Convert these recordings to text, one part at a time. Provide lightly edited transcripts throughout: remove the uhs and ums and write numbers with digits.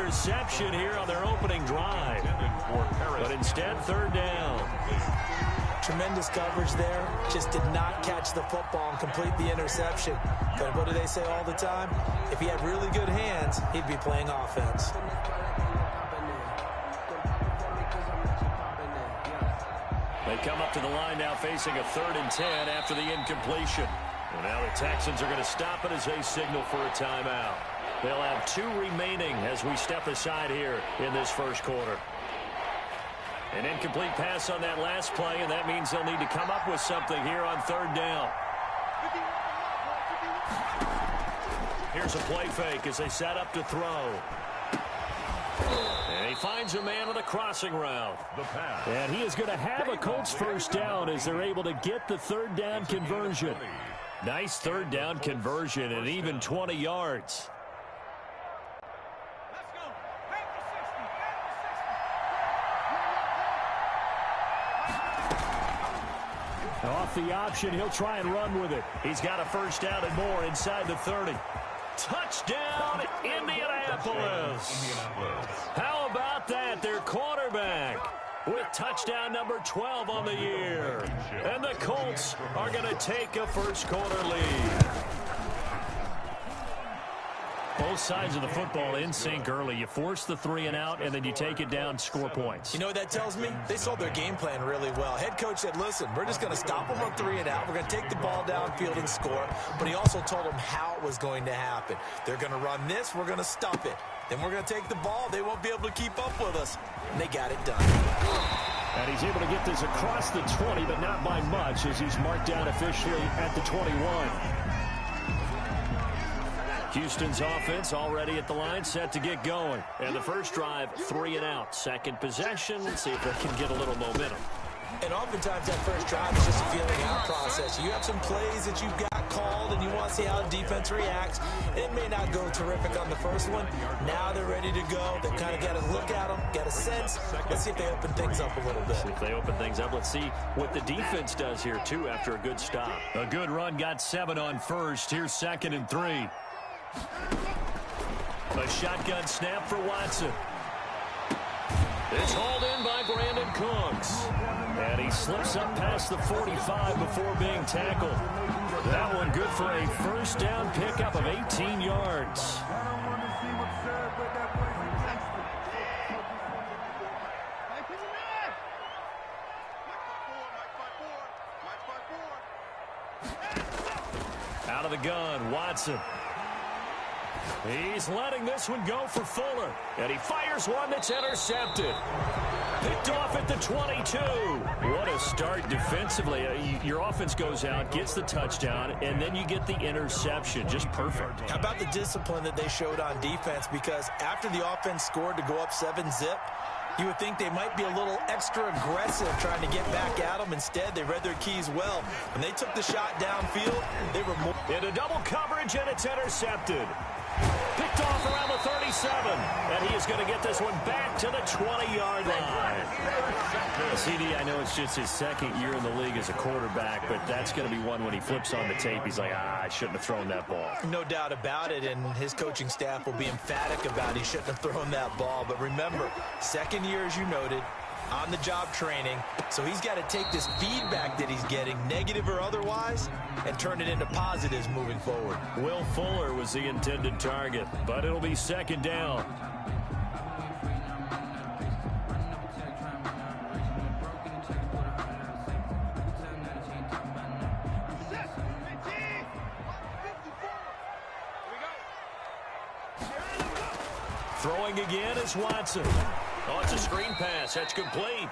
interception here on their opening drive. But instead, third down. Tremendous coverage there. Just did not catch the football and complete the interception. But what do they say all the time? If he had really good hands, he'd be playing offense. They come up to the line now facing a 3rd and 10 after the incompletion. And now the Texans are going to stop it as they signal for a timeout. They'll have 2 remaining as we step aside here in this first quarter. An incomplete pass on that last play, and that means they'll need to come up with something here on 3rd down. Here's a play fake as they set up to throw. And he finds a man on the crossing route. And he is going to have a Colts first down as they're able to get the 3rd down conversion. Nice 3rd down conversion and even 20 yards. Off the option, he'll try and run with it. He's got a first down and more inside the 30. Touchdown, Indianapolis. How about that? Their quarterback with touchdown number 12 on the year. And the Colts are going to take a first quarter lead. Both sides of the football in sync early. You force the 3 and out, and then you take it down, score points. You know what that tells me? They sold their game plan really well. Head coach said, listen, we're just going to stop them on 3 and out. We're going to take the ball downfield and score. But he also told them how it was going to happen. They're going to run this. We're going to stop it. Then we're going to take the ball. They won't be able to keep up with us. And they got it done. And he's able to get this across the 20, but not by much as he's marked down officially at the 21. Houston's offense already at the line, set to get going. And the first drive, 3 and out. Second possession, let's see if they can get a little momentum. And oftentimes that first drive is just a feeling out process. You have some plays that you've got called and you want to see how the defense reacts. It may not go terrific on the first one. Now they're ready to go. They've kind of got to look at them, get a sense. Let's see if they open things up a little bit. See if they open things up. Let's see what the defense does here, too, after a good stop. A good run, got 7 on first. Here's 2nd and 3. A shotgun snap for Watson. It's hauled in by Brandon Cooks. And he slips up past the 45 before being tackled. That one good for a first down pickup of 18 yards. Out of the gun, Watson. He's letting this one go for Fuller. And he fires one that's intercepted. Picked off at the 22. What a start defensively. Your offense goes out, gets the touchdown, and then you get the interception. Just perfect. How about the discipline that they showed on defense? Because after the offense scored to go up 7-zip, you would think they might be a little extra aggressive trying to get back at them. Instead, they read their keys well. When they took the shot downfield, they were more... Into double coverage, and it's intercepted. Picked off around the 37, and he is going to get this one back to the 20-yard line. CD, I know it's just his 2nd year in the league as a quarterback, but that's going to be one when he flips on the tape. He's like, I shouldn't have thrown that ball. No doubt about it, and his coaching staff will be emphatic about he shouldn't have thrown that ball. But remember, 2nd year, as you noted, on-the-job training. So he's got to take this feedback that he's getting, negative or otherwise, and turn it into positives moving forward. Will Fuller was the intended target, but it'll be 2nd down. Throwing again is Watson. Oh, it's a screen pass. That's complete.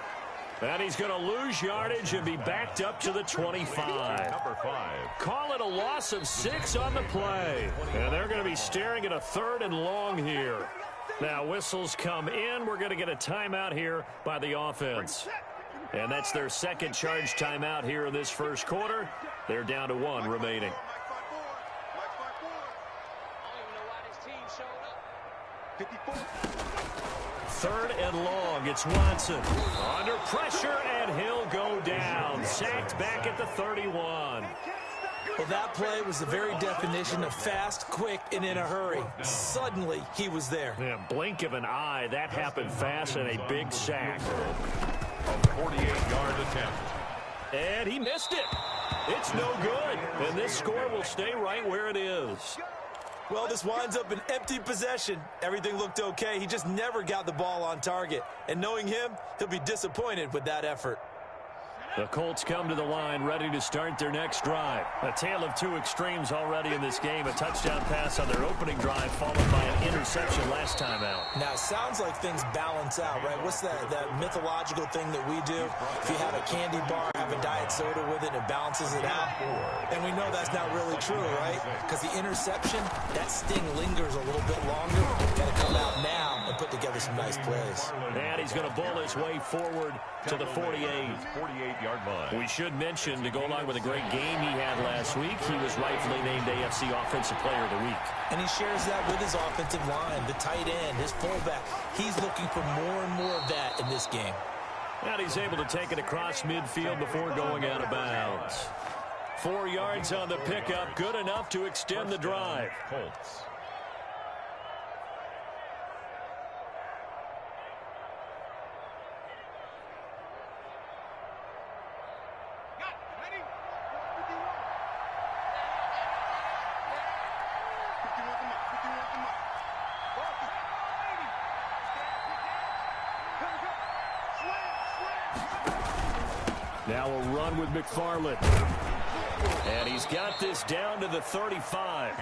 And he's going to lose yardage and be backed up to the 25. Number 5. Call it a loss of 6 on the play. And they're going to be staring at a 3rd and long here. Now, whistles come in. We're going to get a timeout here by the offense. And that's their 2nd charge timeout here in this first quarter. They're down to 1 remaining. 3rd and long. It's Watson. Under pressure, and he'll go down. Sacked back at the 31. Well, that play was the very definition of fast, quick, and in a hurry. Suddenly, he was there. Yeah, blink of an eye, that happened fast, and a big sack. A 48-yard attempt. And he missed it. It's no good. And this score will stay right where it is. Well, this winds up an empty possession. Everything looked okay. He just never got the ball on target. And knowing him, he'll be disappointed with that effort. The Colts come to the line, ready to start their next drive. A tale of two extremes already in this game. A touchdown pass on their opening drive, followed by an interception last time out. Now, it sounds like things balance out, right? What's that mythological thing that we do? If you have a candy bar, have a diet soda with it, it balances it out. And we know that's not really true, right? Because the interception, that sting lingers a little bit longer. Got to come out now and put together some nice plays. And he's going to bull his way forward to the 48. 48-yard line. We should mention, to go along with a great game he had last week, he was rightfully named AFC Offensive Player of the Week. And he shares that with his offensive line, the tight end, his fullback. He's looking for more and more of that in this game. And he's able to take it across midfield before going out of bounds. 4 yards on the pickup, good enough to extend the drive. Colts. Now a run with McFarland. And he's got this down to the 35.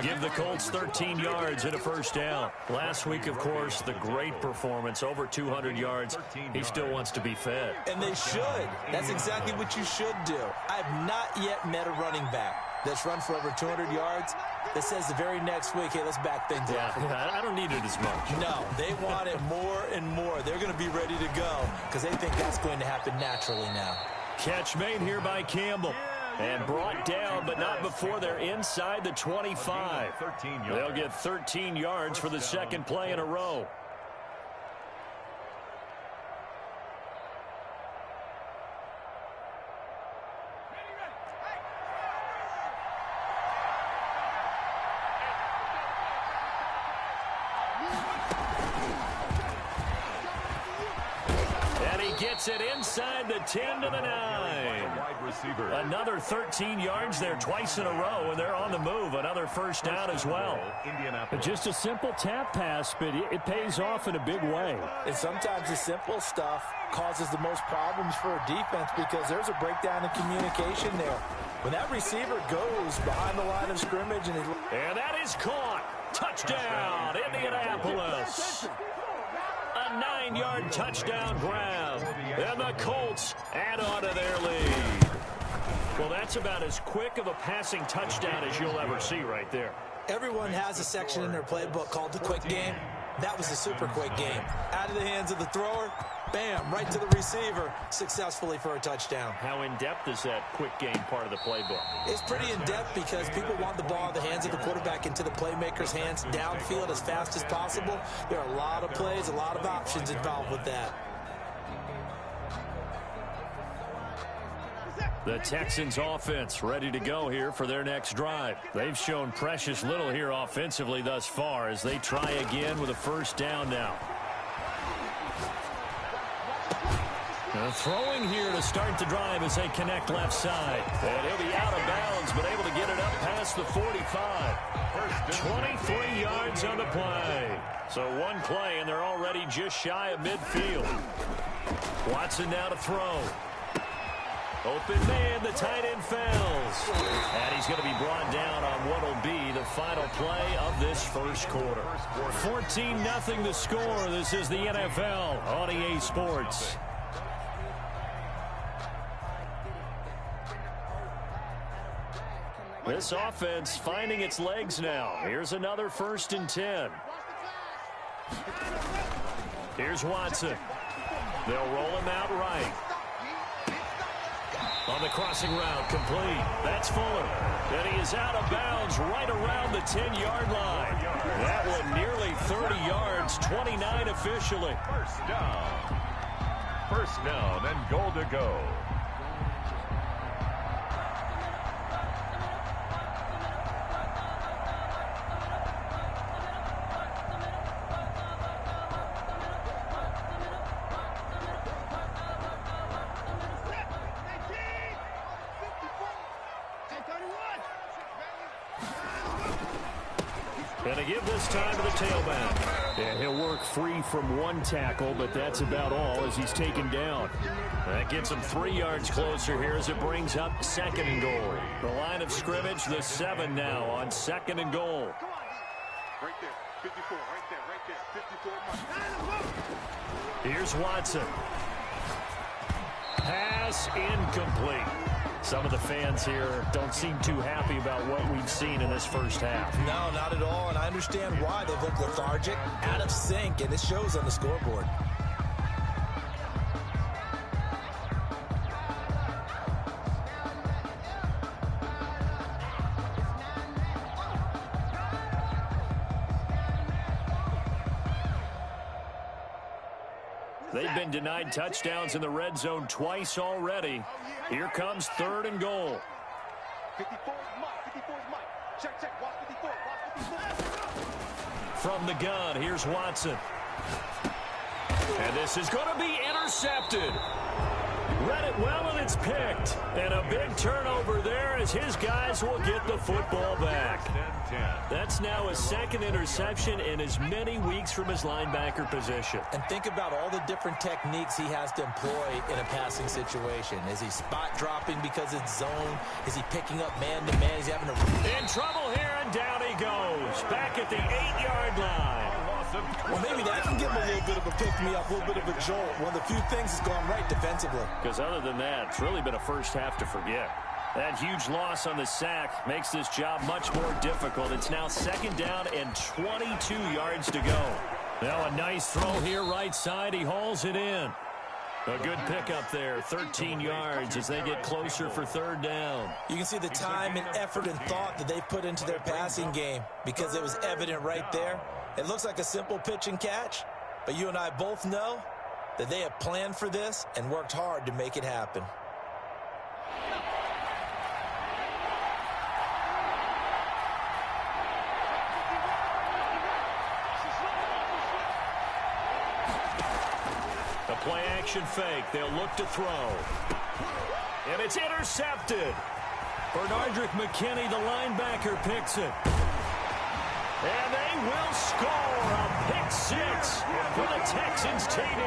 Give the Colts 13 yards and a first down. Last week, of course, the great performance, over 200 yards. He still wants to be fed. And they should. That's exactly what you should do. I have not yet met a running back that's run for over 200 yards that says the very next week, hey, let's back things up. Yeah, I don't need it as much. No, they want it more and more. They're going to be ready to go because they think that's going to happen naturally now. Catch made here by Campbell. And brought down, but not before they're inside the 25. They'll get 13 yards for the second play in a row. And he gets it inside the 10 to the 9. Another 13 yards there twice in a row, and they're on the move. Another first down as well. Just a simple tap pass, but it pays off in a big way. And sometimes the simple stuff causes the most problems for a defense because there's a breakdown in communication there. When that receiver goes behind the line of scrimmage and that is caught. Touchdown, Indianapolis. A 9-yard touchdown grab. And the Colts add on to their lead. Well, that's about as quick of a passing touchdown as you'll ever see right there. Everyone has a section in their playbook called the quick game. That was a super quick game. Out of the hands of the thrower, bam, right to the receiver, successfully for a touchdown. How in-depth is that quick game part of the playbook? It's pretty in-depth because people want the ball in the hands of the quarterback into the playmaker's hands downfield as fast as possible. There are a lot of plays, a lot of options involved with that. The Texans offense ready to go here for their next drive. They've shown precious little here offensively thus far as they try again with a first down now. Throwing here to start the drive as they connect left side. And he'll be out of bounds, but able to get it up past the 45. 23 yards on the play. So one play, and they're already just shy of midfield. Watson now to throw. Open man, the tight end fails. And he's going to be brought down on what will be the final play of this first quarter. 14-0 the score. This is the NFL on EA Sports. This offense finding its legs now. Here's another 1st and 10. Here's Watson. They'll roll him out right. On the crossing route, complete. That's Fuller. And he is out of bounds right around the 10-yard line. That one nearly 30 yards, 29 officially. First down. First down and goal to go. And to give this time to the tailback. Yeah, he'll work free from one tackle, but that's about all as he's taken down. That gets him 3 yards closer here as it brings up 2nd and goal. The line of scrimmage, the 7 now on 2nd and goal. Right there, 54, right there, 54. Here's Watson. Pass incomplete. Some of the fans here don't seem too happy about what we've seen in this first half. No, not at all, and I understand why. They've looked lethargic, out of sync, and it shows on the scoreboard. They've been denied touchdowns in the red zone twice already. Here comes 3rd and goal. 54 is Mike. 54 is Mike. Check. Watch 54. Watch 54. From the gun, here's Watson. And this is going to be intercepted. Read it well, and it's picked. And a big turnover there as his guys will get the football back. That's now his 2nd interception in as many weeks from his linebacker position. And think about all the different techniques he has to employ in a passing situation. Is he spot dropping because it's zone? Is he picking up man-to-man? He's having a... In trouble here, and down he goes. Back at the 8-yard line. Well, maybe that can give him a little bit of a pick-me-up, a little bit of a jolt. One of the few things that's gone right defensively. Because other than that, it's really been a first half to forget. That huge loss on the sack makes this job much more difficult. It's now 2nd down and 22 yards to go. Now a nice throw here right side. He hauls it in. A good pickup there, 13 yards as they get closer for 3rd down. You can see the time and effort and thought that they put into their passing game because it was evident right there. It looks like a simple pitch and catch, but you and I both know that they have planned for this and worked hard to make it happen. The play action fake. They'll look to throw. And it's intercepted. Bernardrick McKinney, the linebacker, picks it. And they will score a pick 6 for the Texans TD.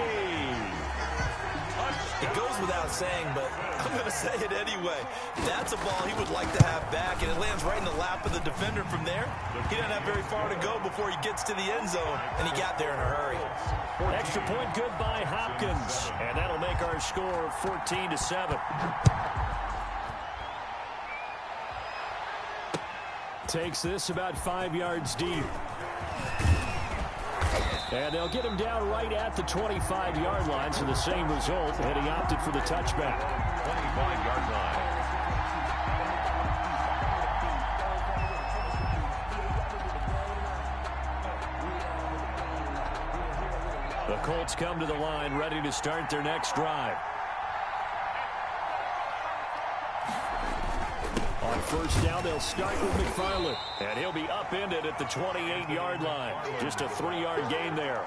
It goes without saying, but I'm going to say it anyway. That's a ball he would like to have back, and it lands right in the lap of the defender from there. He doesn't have very far to go before he gets to the end zone, and he got there in a hurry. Extra point good by Hopkins, and that'll make our score 14-7. Takes this about 5 yards deep. And they'll get him down right at the 25-yard line, so the same result, and he opted for the touchback. 25-yard line. The Colts come to the line, ready to start their next drive. On 1st down, they'll start with McFarland. And he'll be upended at the 28-yard line. Just a 3-yard gain there.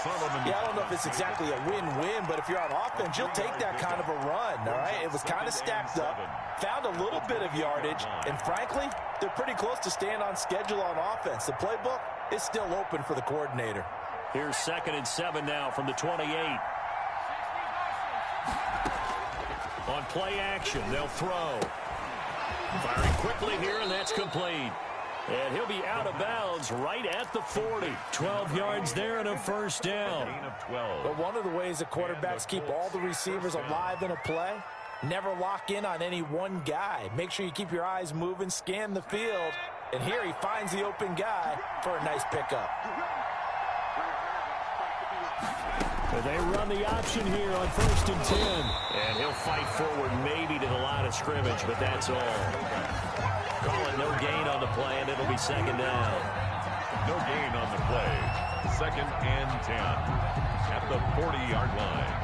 Yeah, I don't know if it's exactly a win-win, but if you're on offense, you'll take that kind of a run, all right? It was kind of stacked up, found a little bit of yardage, and frankly, they're pretty close to staying on schedule on offense. The playbook is still open for the coordinator. Here's 2nd and 7 now from the 28. On play action, they'll throw. Firing quickly here, and that's complete. And he'll be out of bounds right at the 40. 12 yards there and a 1st down. But one of the ways the quarterbacks keep all the receivers alive in a play, never lock in on any one guy. Make sure you keep your eyes moving, scan the field. And here he finds the open guy for a nice pickup. They run the option here on 1st and 10. And he'll fight forward maybe to the line of scrimmage, but that's all. Call it no gain on the play, and it'll be 2nd down. No gain on the play. 2nd and 10 at the 40-yard line.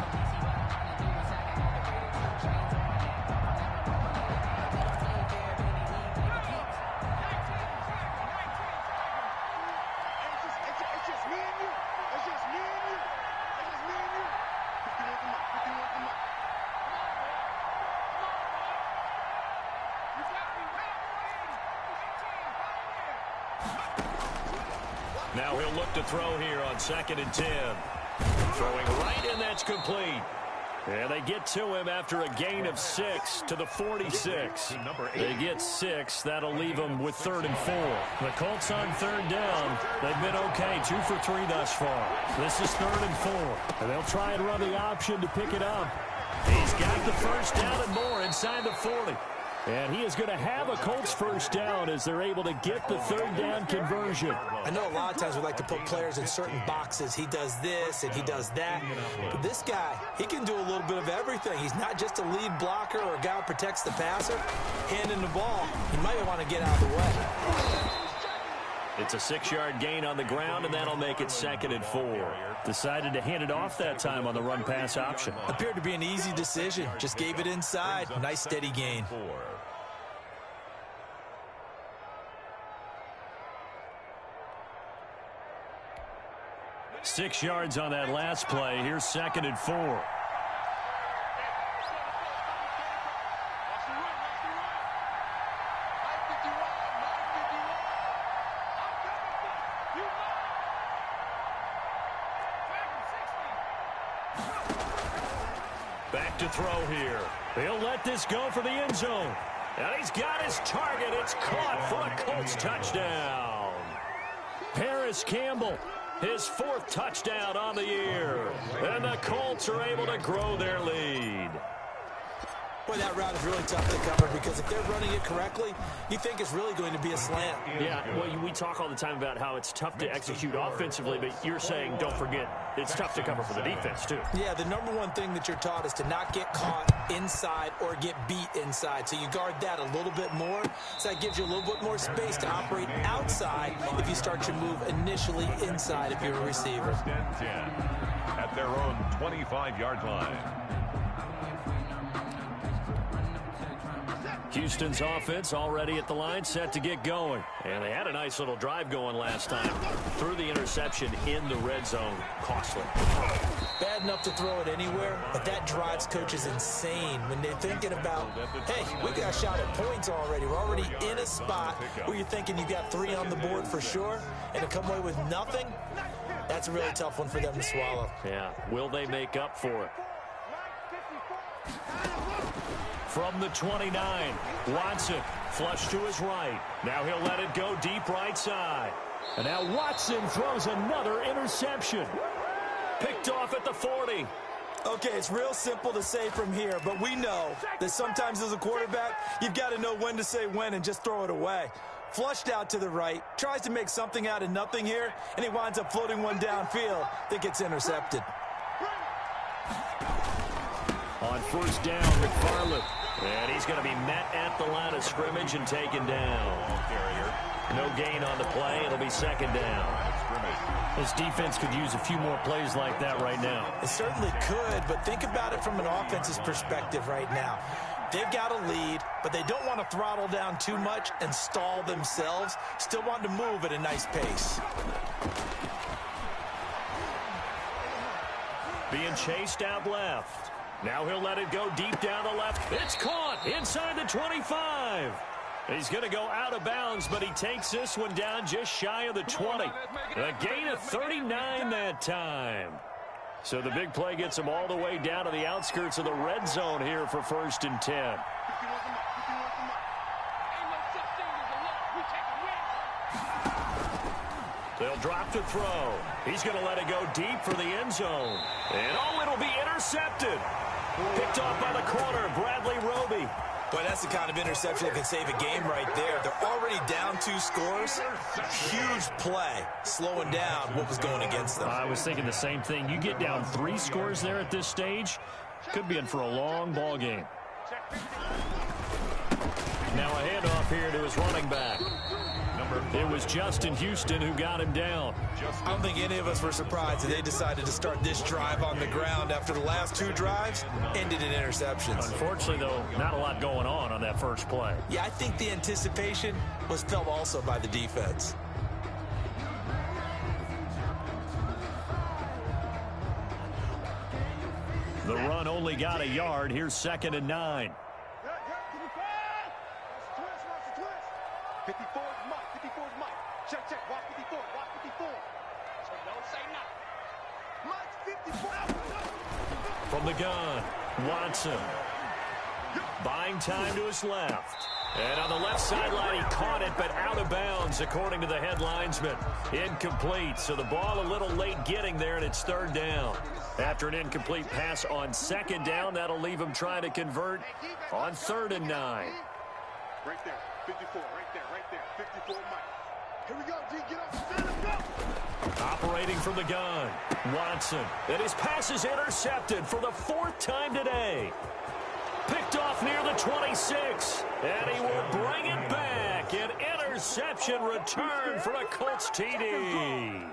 Now he'll look to throw here on 2nd and 10. Throwing right, and that's complete. And they get to him after a gain of 6 to the 46. They get 6. That'll leave them with 3rd and 4. The Colts on 3rd down. They've been okay, 2 for 3 thus far. This is 3rd and 4. And they'll try and run the option to pick it up. He's got the first down and more inside the 40. And he is going to have a Colts first down as they're able to get the 3rd down conversion. I know a lot of times we like to put players in certain boxes. He does this and he does that. But this guy, he can do a little bit of everything. He's not just a lead blocker or a guy who protects the passer. Handing the ball, he might want to get out of the way. It's a 6-yard gain on the ground, and that'll make it 2nd and 4. Decided to hand it off that time on the run-pass option. Appeared to be an easy decision. Just gave it inside. Nice, steady gain. 6 yards on that last play. Here's 2nd and 4. Back to throw here. He'll let this go for the end zone. And he's got his target. It's caught for a Colts touchdown. Paris Campbell, his 4th touchdown on the year. And the Colts are able to grow their lead. Boy, that route is really tough to cover because if they're running it correctly, you think it's really going to be a slant. Yeah, well, we talk all the time about how it's tough to execute offensively, but you're saying, don't forget, it's tough to cover for the defense, too. Yeah, the number one thing that you're taught is to not get caught inside or get beat inside. So you guard that a little bit more. So that gives you a little bit more space to operate outside if you start your move initially inside if you're a receiver. 10 at their own 25-yard line. Houston's offense already at the line, set to get going. And they had a nice little drive going last time. Threw the interception in the red zone. Costly. Bad enough to throw it anywhere, but that drives coaches insane when they're thinking about, hey, we got a shot at points already. We're already in a spot where you're thinking you got 3 on the board for sure, and to come away with nothing, that's a really tough one for them to swallow. Yeah, will they make up for it? From the 29, Watson flush to his right. Now he'll let it go deep right side. And now Watson throws another interception. Picked off at the 40. Okay, it's real simple to say from here, but we know that sometimes as a quarterback, you've got to know when to say when and just throw it away. Flushed out to the right, tries to make something out of nothing here, and he winds up floating one downfield that gets intercepted. On first down, McFarland. And he's going to be met at the line of scrimmage and taken down. No gain on the play. It'll be 2nd down. This defense could use a few more plays like that right now. It certainly could, but think about it from an offense's perspective right now. They've got a lead, but they don't want to throttle down too much and stall themselves. Still want to move at a nice pace. Being chased out left. Now he'll let it go deep down the left. It's caught inside the 25. He's going to go out of bounds, but he takes this one down just shy of the 20. A gain of 39 that time. So the big play gets him all the way down to the outskirts of the red zone here for 1st and 10. They'll drop to throw. He's going to let it go deep for the end zone. And it'll be intercepted. Picked off by the corner, Bradley Roby. Boy, that's the kind of interception that can save a game right there. They're already down 2 scores. Huge play, slowing down what was going against them. I was thinking the same thing. You get down 3 scores there at this stage, could be in for a long ball game. Now a handoff here to his running back. It was Justin Houston who got him down. I don't think any of us were surprised that they decided to start this drive on the ground after the last 2 drives ended in interceptions. Unfortunately, though, not a lot going on that first play. Yeah, I think the anticipation was felt also by the defense. The run only got a yard. Here's 2nd and 9. 54's Mike. 54's Mike. Check, check. Watch 54. Watch 54. From the gun, Watson. Buying time to his left. And on the left sideline, he caught it, but out of bounds, according to the head linesman. Incomplete, so the ball a little late getting there, and it's third down. After an incomplete pass on second down, that'll leave him trying to convert on 3rd and 9. Right there, 54, right there, 54, Mike. Here we go, D, get up, stand up, go! Operating from the gun, Watson. And his pass is intercepted for the 4th time today. Picked off near the 26, and he will bring it back. An interception return for a Colts TD.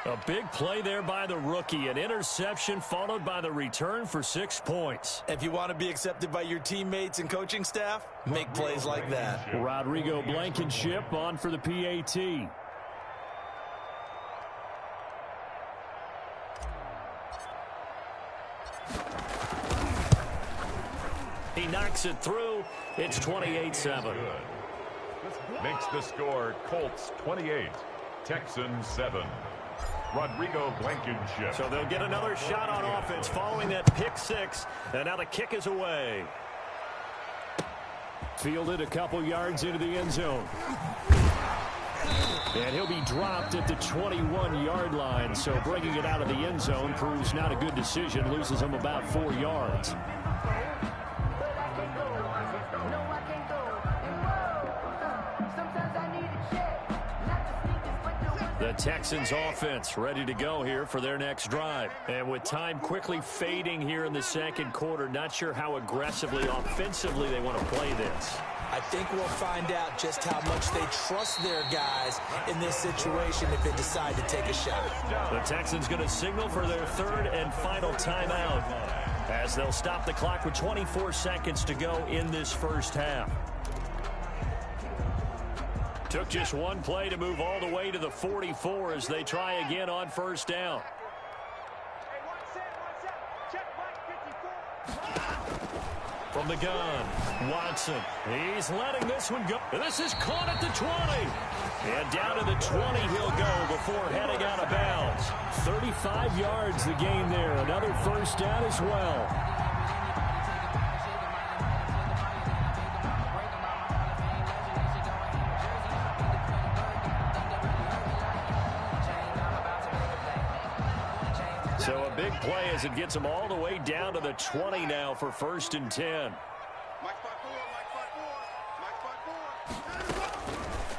A big play there by the rookie. An interception followed by the return for 6 points. If you want to be accepted by your teammates and coaching staff, make plays like that. Rodrigo Blankenship on for the PAT. He knocks it through. It's 28-7. Makes the score Colts 28, Texans 7. Rodrigo Blankenship. So they'll get another shot on offense following that pick 6. And now the kick is away. Fielded a couple yards into the end zone. And he'll be dropped at the 21-yard line. So bringing it out of the end zone proves not a good decision. Loses him about 4 yards. The Texans offense ready to go here for their next drive. And with time quickly fading here in the second quarter, not sure how aggressively, offensively they want to play this. I think we'll find out just how much they trust their guys in this situation if they decide to take a shot. The Texans going to signal for their 3rd and final timeout as they'll stop the clock with 24 seconds to go in this first half. Took just one play to move all the way to the 44 as they try again on 1st down. From the gun, Watson. He's letting this one go. This is caught at the 20. And down to the 20 he'll go before heading out of bounds. 35 yards the gain there. Another 1st down as well. So a big play as it gets them all the way down to the 20 now for 1st and 10.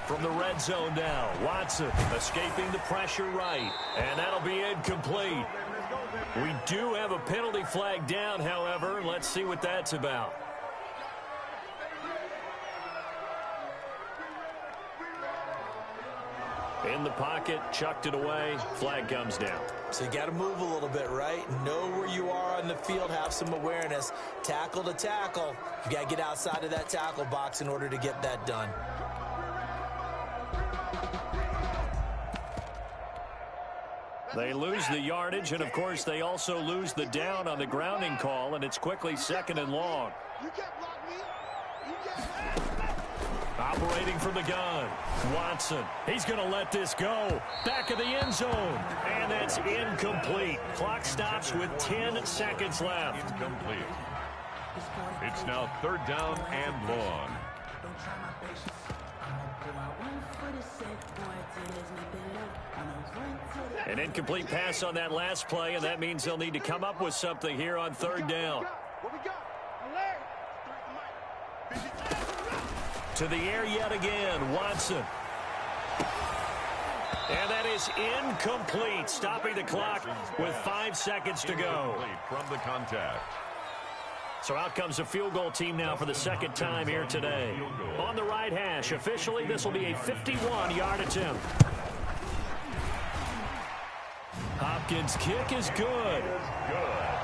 From the red zone now, Watson escaping the pressure right. And that'll be incomplete. We do have a penalty flag down, however. Let's see what that's about. In the pocket, chucked it away, flag comes down. So you got to move a little bit, right? Know where you are on the field, have some awareness. Tackle to tackle. You got to get outside of that tackle box in order to get that done. They lose the yardage, and of course they also lose the down on the grounding call, and it's quickly 2nd and long. You can't block me. Operating from the gun, Watson. He's going to let this go. Back of the end zone. And that's incomplete. Clock stops with 10 seconds left. Incomplete. It's now 3rd down and long. An incomplete pass on that last play, and that means they'll need to come up with something here on 3rd down. What we got? To the air yet again, Watson. And that is incomplete, stopping the clock with 5 seconds to go. From the contact. So out comes a field goal team now for the 2nd time here today. On the right hash, officially this will be a 51-yard attempt. Hopkins' kick is good.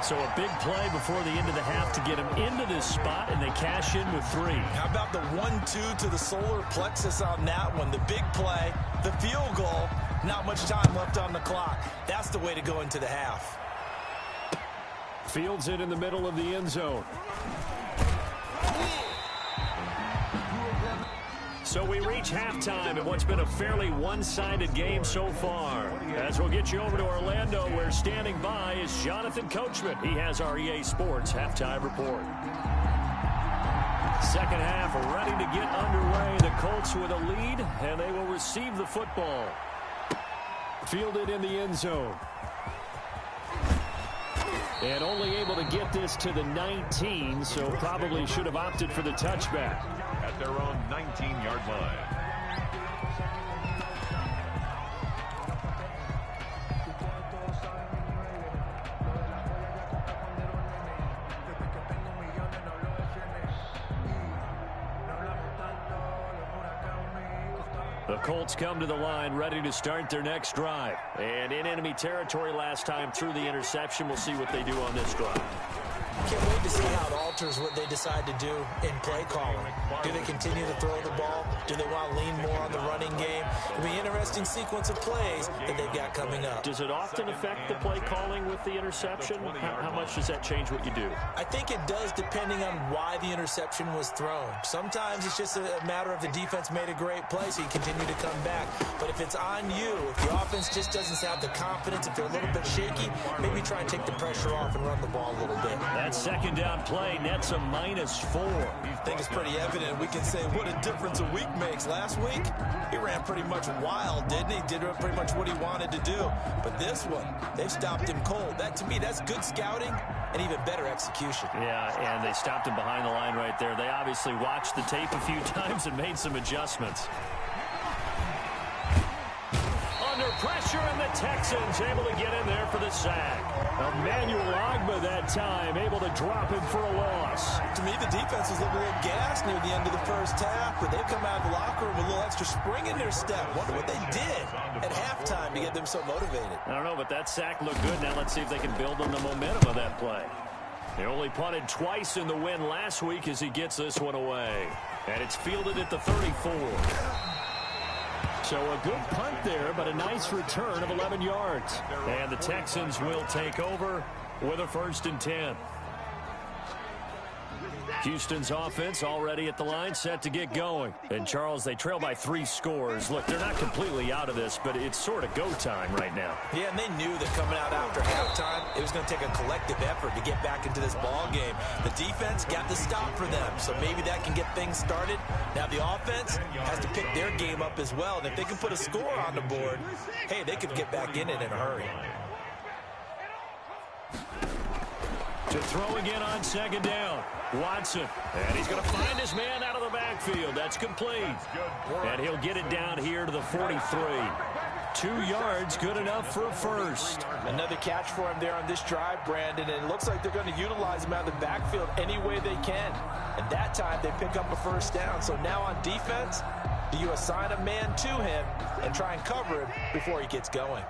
So a big play before the end of the half to get him into this spot, and they cash in with 3. How about the 1-2 to the solar plexus on that one? The big play, the field goal, not much time left on the clock. That's the way to go into the half. Fields it in the middle of the end zone. So we reach halftime in what's been a fairly one-sided game so far. As we'll get you over to Orlando, where standing by is Jonathan Coachman. He has our EA Sports halftime report. Second half ready to get underway. The Colts with a lead, and they will receive the football. Fielded in the end zone. And only able to get this to the 19, so probably should have opted for the touchback. At their own 19-yard line. The Colts come to the line ready to start their next drive. And in enemy territory last time through the interception. We'll see what they do on this drive. Can't wait to see how it alters what they decide to do in play calling. Do they continue to throw the ball? Do they want to lean more on the running game? It'll be an interesting sequence of plays that they've got coming up. Does it often affect the play calling with the interception? How much does that change what you do? I think it does, depending on why the interception was thrown. Sometimes it's just a matter of the defense made a great play, so you continue to come back. But if it's on you, if the offense just doesn't have the confidence, if they're a little bit shaky, maybe try and take the pressure off and run the ball a little bit. That second down play nets a -4. I think it's pretty evident. We can say what a difference a week makes. Last week, he ran pretty much wild, didn't he? Did pretty much what he wanted to do. But this one, they've stopped him cold. That, to me, that's good scouting and even better execution. Yeah, and they stopped him behind the line right there. They obviously watched the tape a few times and made some adjustments. Under pressure, and the Texans able to get in there for the sack. Emmanuel Ogbah that time able to drop him for a loss. To me, the defense was looking a little gassed near the end of the first half, but they've come out of the locker room with a little extra spring in their step. Wonder what they did at halftime to get them so motivated. I don't know, but that sack looked good. Now let's see if they can build on the momentum of that play. They only punted twice in the win last week as he gets this one away. And it's fielded at the 34. So a good punt there, but a nice return of 11 yards. And the Texans will take over with a 1st and 10. Houston's offense already at the line, set to get going. And, Charles, they trail by 3 scores. Look, they're not completely out of this, but it's sort of go time right now. Yeah, and they knew that coming out after halftime, it was going to take a collective effort to get back into this ball game. The defense got the stop for them, so maybe that can get things started. Now the offense has to pick their game up as well, and if they can put a score on the board, hey, they could get back in it in a hurry. To throw again on second down. Watson. And he's going to find his man out of the backfield. That's complete. And he'll get it down here to the 43. 2 yards, good enough for a first. Another catch for him there on this drive, Brandon, and it looks like they're going to utilize him out of the backfield any way they can. And that time they pick up a first down. So now on defense, do you assign a man to him and try and cover him before he gets going?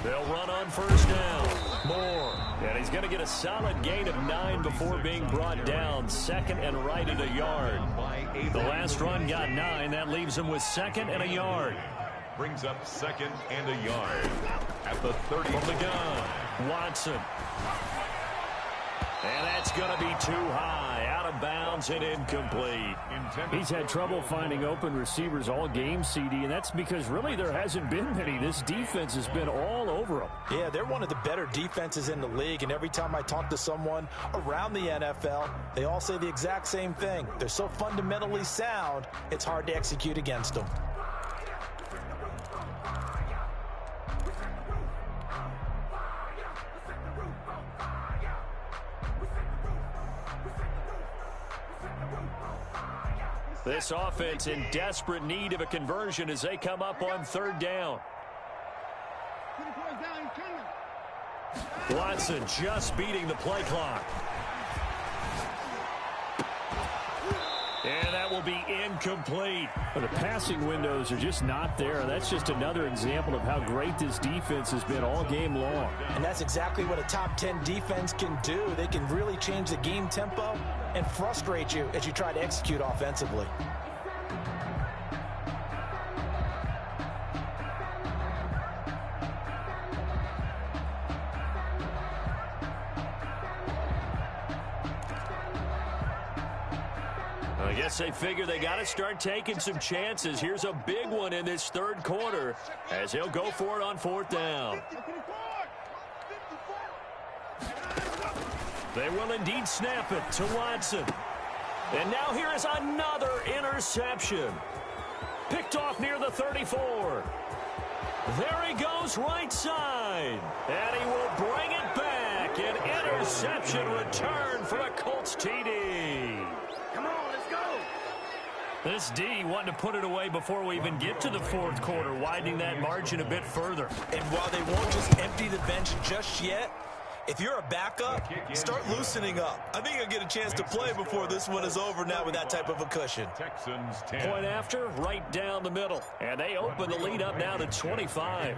They'll run on first down. Moore. And he's going to get a solid gain of 9 before being brought down. 2nd and right at a yard. The last run got 9. That leaves him with 2nd and a yard. Brings up 2nd and a yard. At the 30. From the gun, Watson. And that's going to be too high. Out of bounds and incomplete. He's had trouble finding open receivers all game, CD, and that's because really there hasn't been many. This defense has been all over them. Yeah, they're one of the better defenses in the league, and every time I talk to someone around the NFL, they all say the exact same thing. They're so fundamentally sound, it's hard to execute against them. This offense in desperate need of a conversion as they come up on 3rd down. Watson just beating the play clock. And that will be incomplete. But the passing windows are just not there. That's just another example of how great this defense has been all game long. And that's exactly what a top 10 defense can do. They can really change the game tempo and frustrate you as you try to execute offensively. I guess they figure they got to start taking some chances. Here's a big one in this third quarter as he'll go for it on fourth down. They will indeed snap it to Watson. And now here is another interception. Picked off near the 34. There he goes right side. And he will bring it back. An interception return for a Colts TD. Come on, let's go. This D wanting to put it away before we even get to the fourth quarter, widening that margin a bit further. And while they won't just empty the bench just yet, if you're a backup, start loosening up. I think you'll get a chance to play before this one is over now with that type of a cushion. Texans 10. Point after, right down the middle. And they open the lead up now to 25.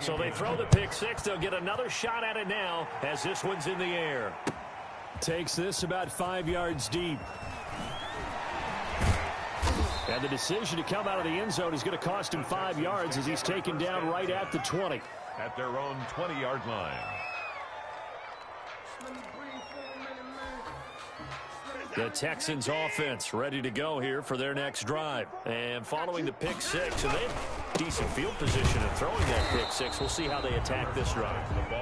So they throw the pick six. They'll get another shot at it now as this one's in the air. Takes this about 5 yards deep. And the decision to come out of the end zone is going to cost him 5 yards as he's taken down right at the 20. At their own 20-yard line. The Texans offense ready to go here for their next drive. And following the pick six, and they have decent field position and throwing that pick six. We'll see how they attack this drive.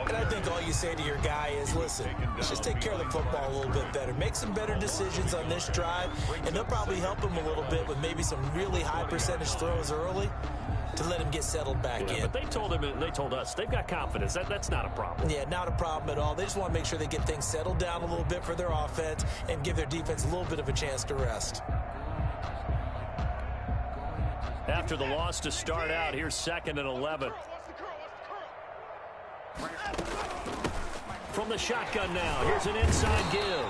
And I think all you say to your guy is, listen, just take care of the football a little bit better. Make some better decisions on this drive, and they'll probably help him a little bit with maybe some really high percentage throws early to let him get settled back in. But they told him, and they told us, they've got confidence. That's not a problem. Yeah, not a problem at all. They just want to make sure they get things settled down a little bit for their offense and give their defense a little bit of a chance to rest. After the loss to start out, here's 2nd and 11. From the shotgun now, here's an inside give.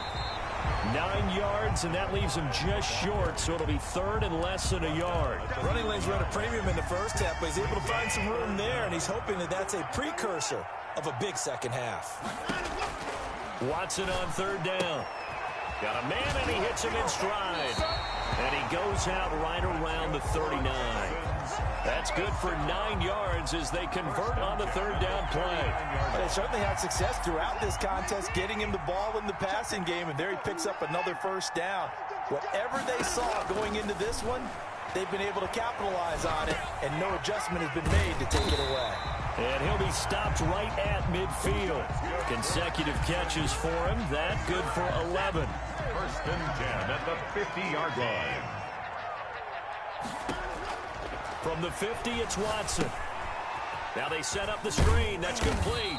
9 yards, and that leaves him just short, so it'll be 3rd and less than a yard. Running lanes run a premium in the first half, but he's able to find some room there, and he's hoping that that's a precursor of a big second half. Watson on 3rd down. Got a man, and he hits him in stride. And he goes out right around the 39. That's good for 9 yards as they convert on the 3rd down play. They certainly had success throughout this contest, getting him the ball in the passing game, and there he picks up another first down. Whatever they saw going into this one, they've been able to capitalize on it, and no adjustment has been made to take it away. And he'll be stopped right at midfield. Consecutive catches for him. That good for 11. 1st and 10 at the 50-yard line. From the 50, it's Watson. Now they set up the screen. That's complete.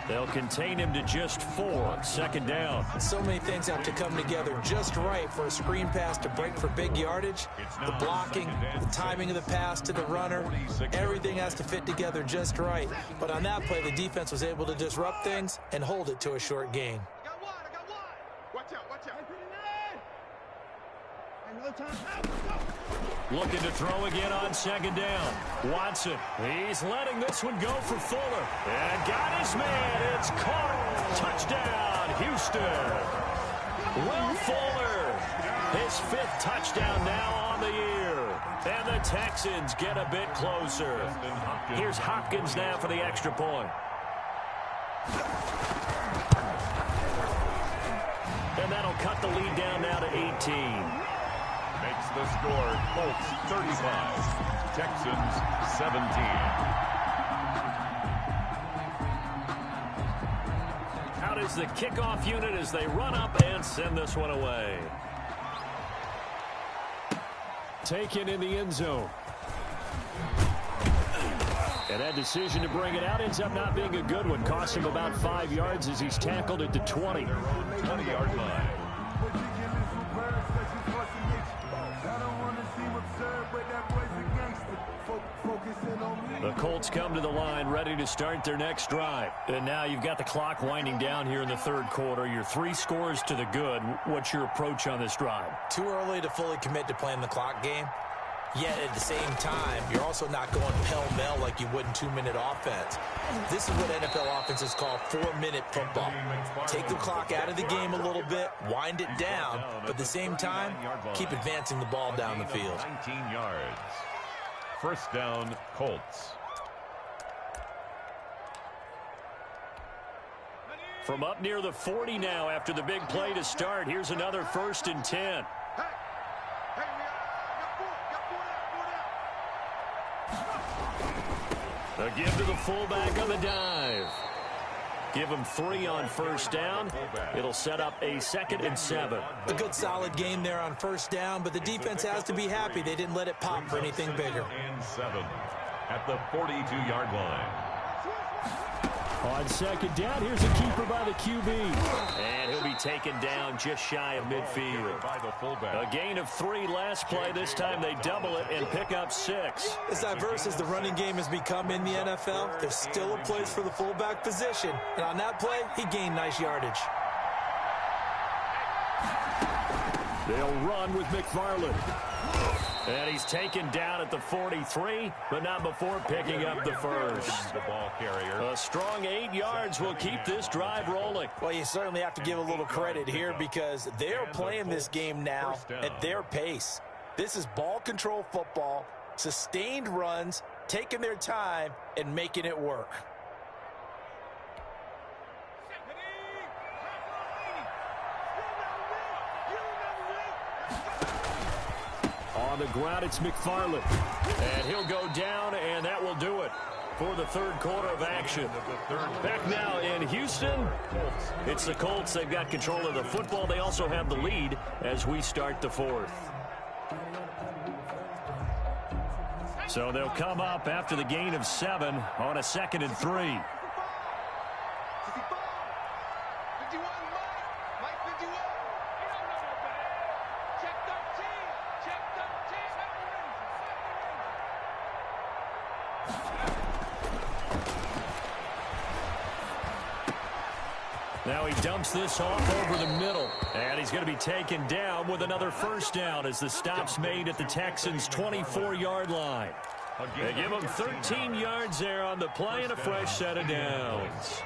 They'll contain him to just 4. 2nd down. So many things have to come together just right for a screen pass to break for big yardage. The blocking, the timing of the pass to the runner, everything has to fit together just right. But on that play, the defense was able to disrupt things and hold it to a short gain. I got one. Watch out, watch out. No time. Looking to throw again on 2nd down. Watson, he's letting this one go for Fuller. And got his man. It's caught. Touchdown, Houston. Will Fuller, his 5th touchdown now on the year. And the Texans get a bit closer. Here's Hopkins now for the extra point. And that'll cut the lead down now to 18. Makes the score Colts 35, Texans 17. Out is the kickoff unit as they run up and send this one away. Taken in the end zone. And that decision to bring it out ends up not being a good one. Costs him about 5 yards as he's tackled at the 20. 20-yard line. The Colts come to the line ready to start their next drive. And now you've got the clock winding down here in the 3rd quarter. You're 3 scores to the good. What's your approach on this drive? Too early to fully commit to playing the clock game. Yet at the same time, you're also not going pell-mell like you would in 2-minute offense. This is what NFL offenses call 4-minute football. Take the clock out of the game a little bit, wind it down, but at the same time, keep advancing the ball down the field. 19 yards. 1st down, Colts. From up near the 40 now after the big play to start, here's another 1st and 10. A give to the fullback on the dive. Give him 3 on first down. It'll set up a 2nd and 7. A good solid game there on first down, but the defense has to be happy they didn't let it pop for anything bigger. And 7 at the 42-yard line. On 2nd down, here's a keeper by the QB. And he'll be taken down just shy of midfield. By the fullback. A gain of 3 last play. This time they double it and pick up 6. As diverse as the running game has become in the NFL, there's still a place for the fullback position. And on that play, he gained nice yardage. They'll run with McFarland. And he's taken down at the 43, but not before picking up the first. The ball carrier. A strong 8 yards will keep this drive rolling. Well, you certainly have to give a little credit here because they're playing this game now at their pace. This is ball control football, sustained runs, taking their time, and making it work. On the ground, it's McFarland. And he'll go down, and that will do it for the 3rd quarter of action. Back now in Houston, it's the Colts. They've got control of the football. They also have the lead as we start the 4th. So they'll come up after the gain of 7 on a 2nd and 3. Now he dumps this off over the middle. And he's going to be taken down with another first down as the stop's made at the Texans' 24-yard line. They give him 13 yards there on the play and a fresh set of downs.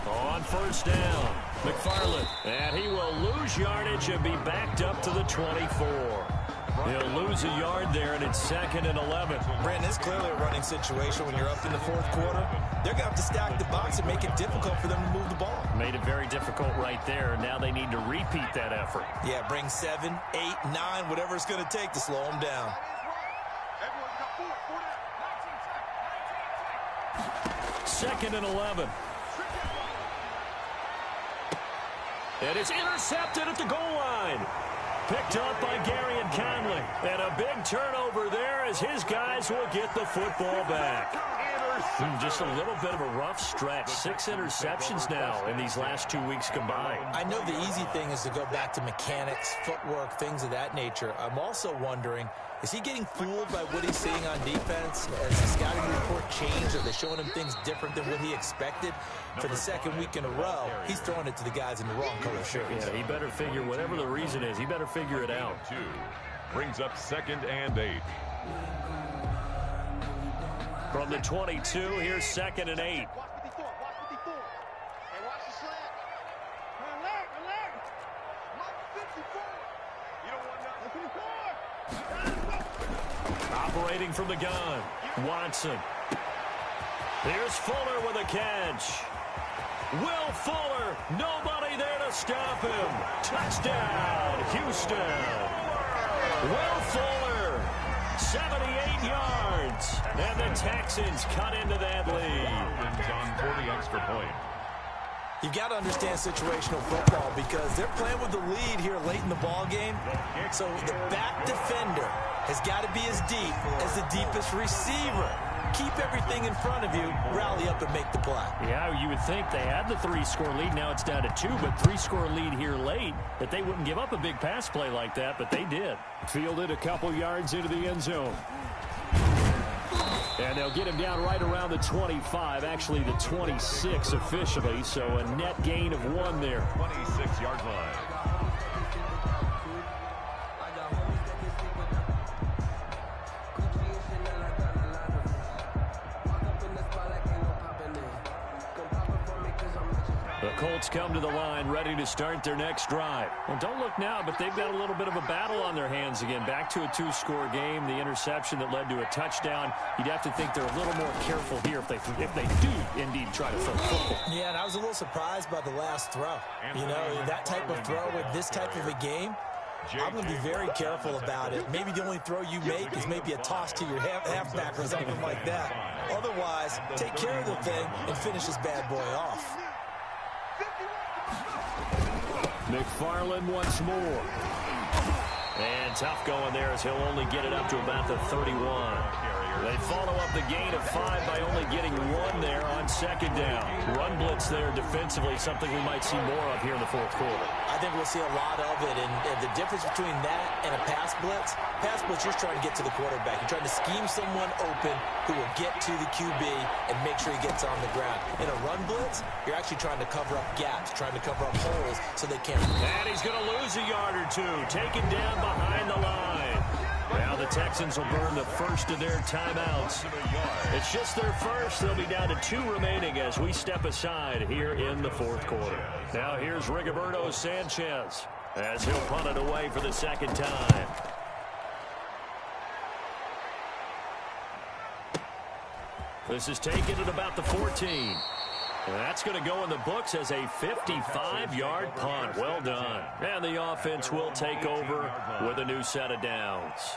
On first down, McFarland. And he will lose yardage and be backed up to the 24. He'll lose a yard there, and it's 2nd and 11. Brandon, it's clearly a running situation when you're up in the 4th quarter. They're going to have to stack the box and make it difficult for them to move the ball. Made it very difficult right there. Now they need to repeat that effort. Yeah, bring 7, 8, 9, whatever it's going to take to slow them down. 2nd and 11. And it's intercepted at the goal line. Picked up by Gary and Conley. And a big turnover there as his guys will get the football back. Just a little bit of a rough stretch. 6 interceptions now in these last 2 weeks combined. I know the easy thing is to go back to mechanics, footwork, things of that nature. I'm also wondering, is he getting fooled by what he's seeing on defense? Has the scouting report changed? Are they showing him things different than what he expected? For the 2nd week in a row, he's throwing it to the guys in the wrong color shirts. Yeah, he better figure, whatever the reason is, he better figure it out. 2 brings up 2nd and 8. From the 22, here's 2nd and 8. Operating from the gun, Watson. Here's Fuller with a catch. Will Fuller, nobody there to stop him. Touchdown, Houston. Will Fuller, 78 yards. And the Texans cut into that lead. On 40 extra point. You've got to understand situational football because they're playing with the lead here late in the ball game. So the back defender has got to be as deep as the deepest receiver. Keep everything in front of you, rally up and make the play. Yeah, you would think they had the 3-score lead. Now it's down to 2, but 3-score lead here late, that they wouldn't give up a big pass play like that, but they did. Fielded a couple yards into the end zone. And they'll get him down right around the 25, actually the 26 officially, so a net gain of 1 there. 26-yard line. The Colts Bucs come to the line ready to start their next drive. Well, don't look now, but they've got a little bit of a battle on their hands again. Back to a two-score game. The interception that led to a touchdown. You'd have to think they're a little more careful here if they do indeed try to throw the football. Yeah, and I was a little surprised by the last throw. You know, that type of throw with this type of a game, I'm going to be very careful about it. Maybe the only throw you make is maybe a toss to your halfback or something like that. Otherwise, take care of the thing and finish this bad boy off. McFarland once more. And tough going there as he'll only get it up to about the 31. They follow up the gain of 5 by only getting 1 there on second down. Run blitz there defensively, something we might see more of here in the fourth quarter. I think we'll see a lot of it, and the difference between that and a pass blitz, you're trying to get to the quarterback. You're trying to scheme someone open who will get to the QB and make sure he gets on the ground. In a run blitz, you're actually trying to cover up gaps, trying to cover up holes so they can't. And he's going to lose a yard or two, taken down behind the line. Now the Texans will burn the first of their timeouts. It's just their first. They'll be down to 2 remaining as we step aside here in the fourth quarter. Now here's Rigoberto Sanchez as he'll punt it away for the second time. This is taken at about the 14. And that's going to go in the books as a 55-yard punt. Well done. And the offense will take over with a new set of downs.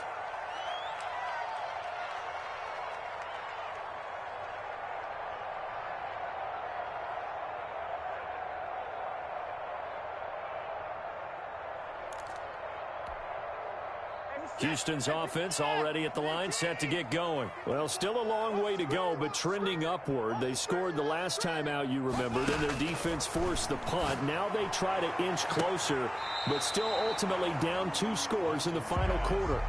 Houston's offense already at the line, set to get going. Well, still a long way to go, but trending upward. They scored the last time out, you remember. Then their defense forced the punt. Now they try to inch closer, but still ultimately down 2 scores in the final quarter.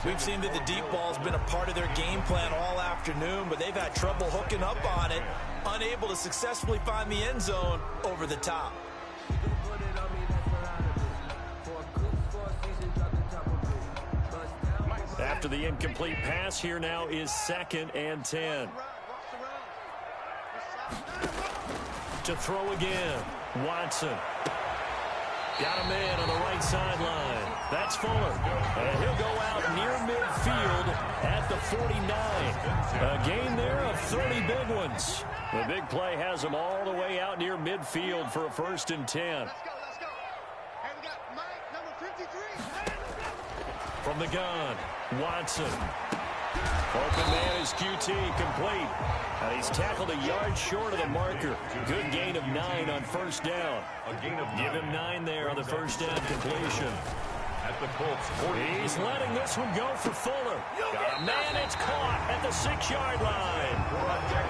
We've seen that the deep ball's been a part of their game plan all afternoon, but they've had trouble hooking up on it, unable to successfully find the end zone over the top. After the incomplete pass, here now is 2nd and 10. To throw again, Watson. Got a man on the right sideline. That's Fuller. And he'll go out near midfield at the 49. A gain there of 30 big ones. The big play has him all the way out near midfield for a 1st and 10. Let's go. Hey, we got Mike, number 53. From the gun, Watson. Open man is QT, complete. And he's tackled a yard short of the marker. Good gain of 9 on 1st down. Give him 9 there on the 1st down completion. At the Colts 40. He's letting this one go for Fuller. Got a man, it's caught at the 6-yard line.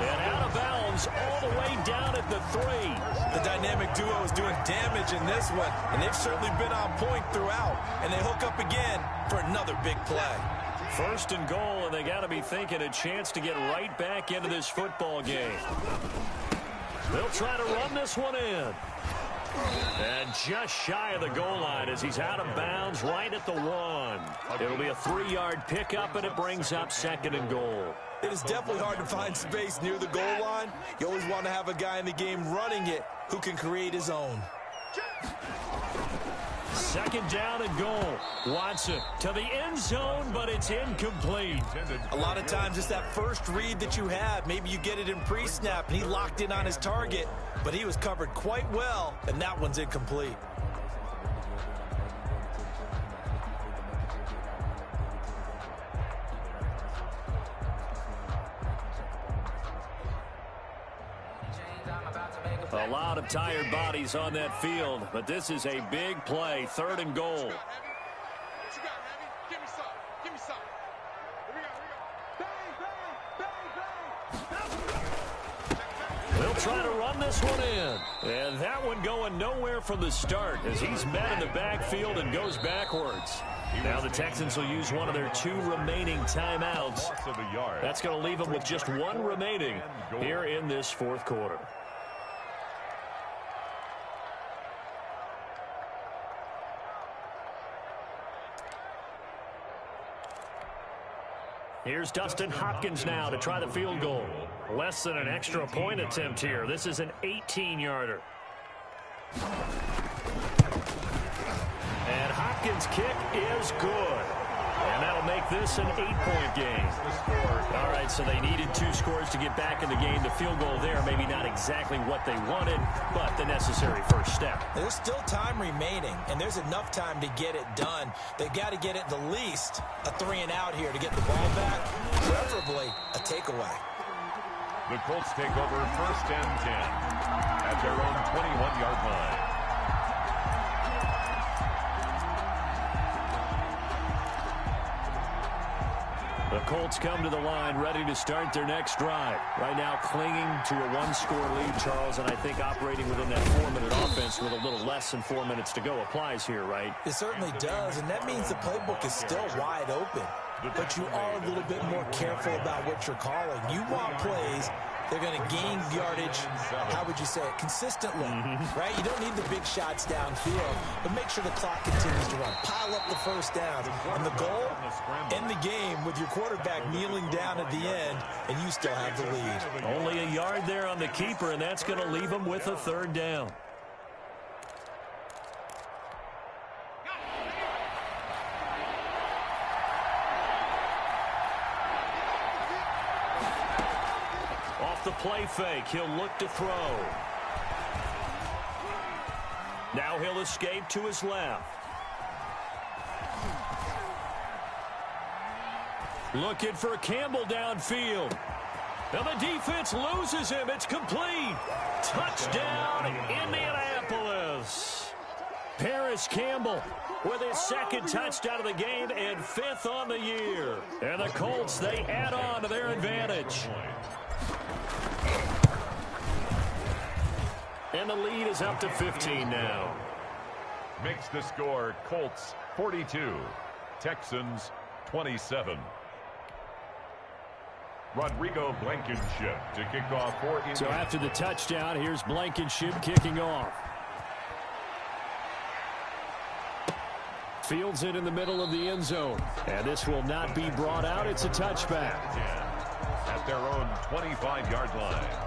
And out of bounds all the way down at the 3. The dynamic duo is doing damage in this one, and they've certainly been on point throughout. And they hook up again for another big play. 1st and goal, and they got to be thinking a chance to get right back into this football game. They'll try to run this one in. And just shy of the goal line as he's out of bounds right at the 1. It'll be a 3-yard pickup, and it brings up 2nd and goal. It is definitely hard to find space near the goal line. You always want to have a guy in the game running it who can create his own. 2nd down and goal. Watson to the end zone, but it's incomplete. A lot of times it's that first read that you have. Maybe you get it in pre-snap, and he locked in on his target, but he was covered quite well, and that one's incomplete. A lot of tired bodies on that field, but this is a big play. 3rd and goal. What you got, Heavy? Give me some. Give me some. Here we go. Bang. They'll try to run this one in. And that one going nowhere from the start as he's met in the backfield and goes backwards. Now the Texans will use one of their 2 remaining timeouts. That's going to leave them with just 1 remaining here in this 4th quarter. Here's Dustin Hopkins now to try the field goal. Less than an extra point attempt here. This is an 18-yarder. And Hopkins' kick is good. And that'll make this an 8-point game. All right, so they needed 2 scores to get back in the game. The field goal there, maybe not exactly what they wanted, but the necessary first step. There's still time remaining, and there's enough time to get it done. They've got to get it the least a 3-and-out here to get the ball back, preferably a takeaway. The Colts take over 1st and 10 at their own 21-yard line. The Colts come to the line ready to start their next drive. Right now clinging to a 1-score lead, Charles, and I think operating within that 4-minute offense with a little less than 4 minutes to go applies here, right? It certainly does, and that means the playbook is still wide open. But you are a little bit more careful about what you're calling. You want plays. They're going to gain yardage, how would you say it, consistently, right? You don't need the big shots downfield, but make sure the clock continues to run. Pile up the first downs. And the goal, end the game with your quarterback kneeling down at the end, and you still have the lead. Only a yard there on the keeper, and that's going to leave them with a 3rd down. The play fake. He'll look to throw. Now he'll escape to his left. Looking for Campbell downfield. Now the defense loses him. It's complete. Touchdown, Indianapolis. Paris Campbell with his 2nd touchdown of the game and 5th on the year. And the Colts, they add on to their advantage. And the lead is up to 15 now. Makes the score Colts 42, Texans 27. Rodrigo Blankenship to kick off for India. So after the touchdown, here's Blankenship kicking off. Fields it in the middle of the end zone. And this will not be brought out. It's a touchback. At their own 25-yard line.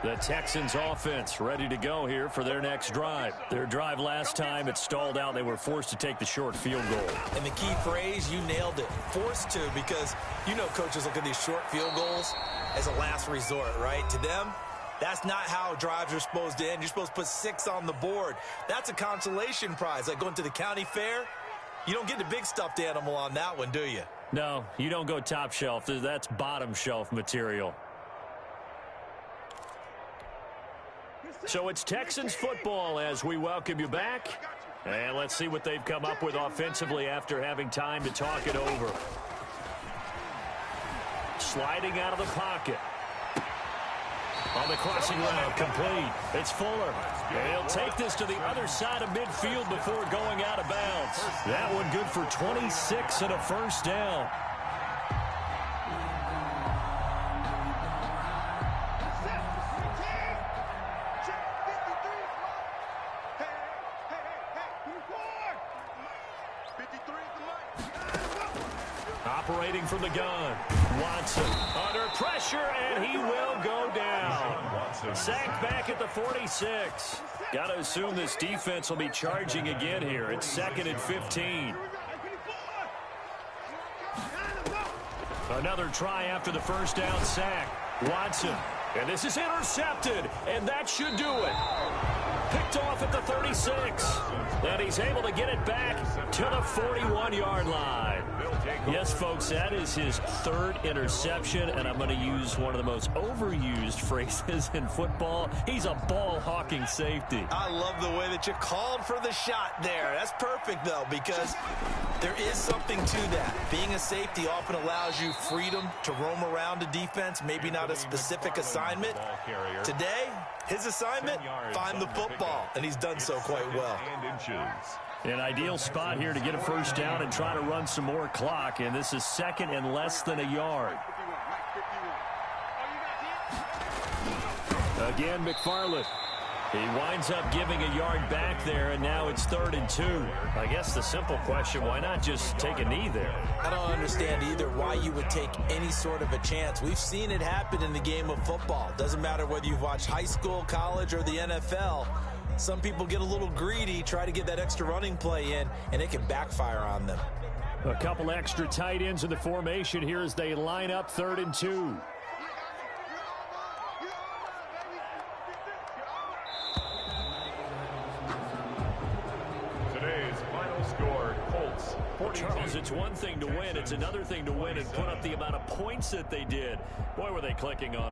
The Texans offense ready to go here for their next drive. Their drive last time, it stalled out. They were forced to take the short field goal. And the key phrase, you nailed it. Forced to, because you know coaches look at these short field goals as a last resort, right? To them, that's not how drives are supposed to end. You're supposed to put 6 on the board. That's a consolation prize. Like going to the county fair, you don't get the big stuffed animal on that one, do you? No, you don't go top shelf. That's bottom shelf material. So it's Texans football as we welcome you back. And let's see what they've come up with offensively after having time to talk it over. Sliding out of the pocket. On the crossing route, complete. It's Fuller. And he'll take this to the other side of midfield before going out of bounds. That one good for 26 and a 1st down. Operating from the gun. Watson under pressure, and he will go down. Sacked back at the 46. Got to assume this defense will be charging again here. It's 2nd and 15. Another try after the 1st down sack. Watson. And this is intercepted, and that should do it. Picked off at the 36. And he's able to get it back to the 41-yard line. Yes, folks, that is his 3rd interception, and I'm going to use one of the most overused phrases in football. He's a ball-hawking safety. I love the way that you called for the shot there. That's perfect, though, because there is something to that. Being a safety often allows you freedom to roam around a defense, maybe not a specific assignment. Today, his assignment, find the football, and he's done so quite well. An ideal spot here to get a 1st down and try to run some more clock, and this is 2nd and less than a yard. Again, McFarland. He winds up giving a yard back there, and now it's 3rd and 2. I guess the simple question, why not just take a knee there? I don't understand either why you would take any sort of a chance. We've seen it happen in the game of football. Doesn't matter whether you've watched high school, college, or the NFL. Some people get a little greedy, try to get that extra running play in, and it can backfire on them. A couple extra tight ends in the formation here as they line up 3rd and 2. Charles, it's one thing to win. It's another thing to win and put up the amount of points that they did. Boy, were they clicking on.